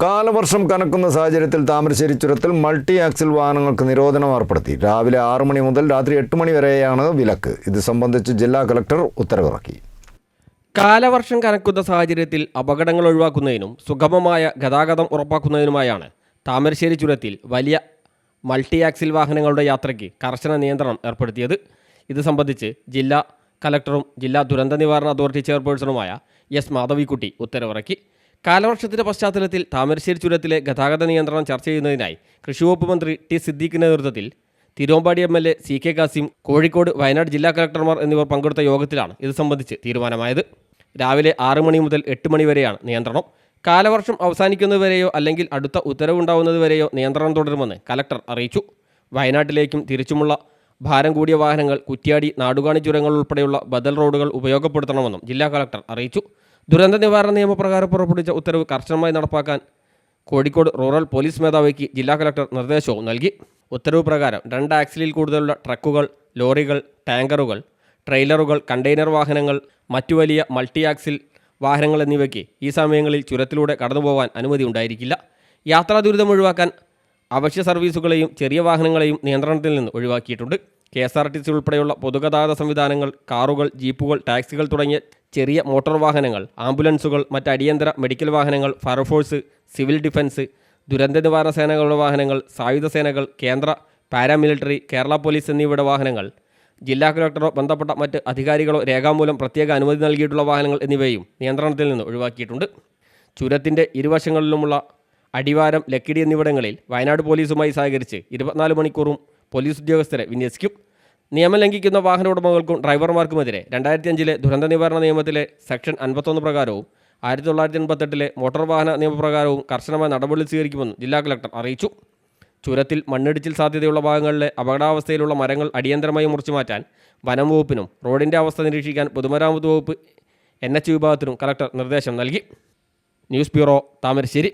കാലവർഷം കനക്കുന്ന സാഹചര്യത്തിൽ താമരശ്ശേരി ചുരത്തിൽ മൾട്ടി ആക്സിൽ വാഹനങ്ങൾക്ക് നിരോധനം ഏർപ്പെടുത്തി. രാവിലെ 6 മണി മുതൽ രാത്രി 8 മണി വരെയാണ് വിലക്ക്. ഇത് സംബന്ധിച്ച് ജില്ലാ കളക്ടർ ഉത്തരവിറക്കി. കാലവർഷം കനക്കുന്ന സാഹചര്യത്തിൽ അപകടങ്ങൾ ഒഴിവാക്കുന്നതിനും സുഗമമായ ഗതാഗതം ഉറപ്പാക്കുന്നതിനുമായാണ് താമരശ്ശേരി ചുരത്തിൽ വലിയ മൾട്ടി ആക്സിൽ വാഹനങ്ങളുടെ യാത്രയ്ക്ക് കർശന നിയന്ത്രണം ഏർപ്പെടുത്തിയത്. ഇത് സംബന്ധിച്ച് ജില്ലാ കളക്ടറും ജില്ലാ ദുരന്ത നിവാരണ അതോറിറ്റി ചെയർപേഴ്സണുമായ എസ് മാധവിക്കുട്ടി ഉത്തരവിറക്കി. കാലവർഷത്തിന്റെ പശ്ചാത്തലത്തിൽ താമരശ്ശേരി ചുരത്തിലെ ഗതാഗത നിയന്ത്രണം ചർച്ച ചെയ്യുന്നതിനായി കൃഷിവകുപ്പ് മന്ത്രി ടി സിദ്ദീഖിന്റെ നേതൃത്വത്തിൽ തിരുവമ്പാടി MLA CK കാസിം, കോഴിക്കോട്, വയനാട് ജില്ലാ കളക്ടർമാർ എന്നിവർ പങ്കെടുത്ത യോഗത്തിലാണ് ഇത് സംബന്ധിച്ച് തീരുമാനമായത്. രാവിലെ 6 മണി മുതൽ 8 മണി വരെയാണ് നിയന്ത്രണം. കാലവർഷം അവസാനിക്കുന്നതുവരെയോ അല്ലെങ്കിൽ അടുത്ത ഉത്തരവുണ്ടാവുന്നതുവരെയോ നിയന്ത്രണം തുടരുമെന്ന് കലക്ടർ അറിയിച്ചു. വയനാട്ടിലേക്കും തിരിച്ചുമുള്ള ഭാരം കൂടിയ വാഹനങ്ങൾ കുറ്റ്യാടി, നാടുകാണി ചുരങ്ങൾ ഉൾപ്പെടെയുള്ള ബദൽ റോഡുകൾ ഉപയോഗപ്പെടുത്തണമെന്നും ജില്ലാ കളക്ടർ അറിയിച്ചു. ദുരന്ത നിവാരണ നിയമപ്രകാരം പുറപ്പെടുവിച്ച ഉത്തരവ് കർശനമായി നടപ്പാക്കാൻ കോഴിക്കോട് റൂറൽ പോലീസ് മേധാവിക്ക് ജില്ലാ കളക്ടർ നിർദ്ദേശവും നൽകി. ഉത്തരവ് പ്രകാരം 2 ആക്സിലിൽ കൂടുതലുള്ള ട്രക്കുകൾ, ലോറികൾ, ടാങ്കറുകൾ, ട്രെയിലറുകൾ, കണ്ടെയ്നർ വാഹനങ്ങൾ, മറ്റു വലിയ മൾട്ടി ആക്സിൽ വാഹനങ്ങൾ എന്നിവയ്ക്ക് ഈ സമയങ്ങളിൽ ചുരത്തിലൂടെ കടന്നുപോകാൻ അനുമതി ഉണ്ടായിരിക്കില്ല. യാത്രാ ദുരിതം ഒഴിവാക്കാൻ അവശ്യ സർവീസുകളെയും ചെറിയ വാഹനങ്ങളെയും നിയന്ത്രണത്തിൽ നിന്ന് ഒഴിവാക്കിയിട്ടുണ്ട്. KSRTC ഉൾപ്പെടെയുള്ള പൊതുഗതാഗത സംവിധാനങ്ങൾ, കാറുകൾ, ജീപ്പുകൾ, ടാക്സികൾ തുടങ്ങിയ ചെറിയ മോട്ടോർ വാഹനങ്ങൾ, ആംബുലൻസുകൾ, മറ്റ് അടിയന്തര മെഡിക്കൽ വാഹനങ്ങൾ, ഫയർഫോഴ്സ്, സിവിൽ ഡിഫൻസ്, ദുരന്ത നിവാരണ സേനകളുടെ വാഹനങ്ങൾ, സായുധ സേനകൾ, കേന്ദ്ര പാരാമിലിറ്ററി, കേരള പോലീസ് എന്നിവയുടെ വാഹനങ്ങൾ, ജില്ലാ കളക്ടറോ ബന്ധപ്പെട്ട മറ്റ് അധികാരികളോ രേഖാമൂലം പ്രത്യേക അനുമതി നൽകിയിട്ടുള്ള വാഹനങ്ങൾ എന്നിവയും നിയന്ത്രണത്തിൽ നിന്ന് ഒഴിവാക്കിയിട്ടുണ്ട്. ചുരത്തിൻ്റെ ഇരുവശങ്ങളിലുമുള്ള അടിവാരം, ലക്കിടി എന്നിവിടങ്ങളിൽ വയനാട് പോലീസുമായി സഹകരിച്ച് 24 മണിക്കൂറും പോലീസ് ഉദ്യോഗസ്ഥരെ വിന്യസിക്കും. നിയമം ലംഘിക്കുന്ന വാഹന ഉടമകൾക്കും ഡ്രൈവർമാർക്കുമെതിരെ 2005 ദുരന്ത നിവാരണ നിയമത്തിലെ സെക്ഷൻ 51 പ്രകാരവും 1988 മോട്ടോർ വാഹന നിയമപ്രകാരവും കർശനമായ നടപടി സ്വീകരിക്കുമെന്നും ജില്ലാ കളക്ടർ അറിയിച്ചു. ചുരത്തിൽ മണ്ണിടിച്ചിൽ സാധ്യതയുള്ള ഭാഗങ്ങളിലെ അപകടാവസ്ഥയിലുള്ള മരങ്ങൾ അടിയന്തരമായി മുറിച്ചു മാറ്റാൻ വനം വകുപ്പിനും റോഡിൻ്റെ അവസ്ഥ നിരീക്ഷിക്കാൻ പൊതുമരാമത്ത് വകുപ്പ് NH വിഭാഗത്തിനും കളക്ടർ നിർദ്ദേശം നൽകി. News bureau, Thamarassery.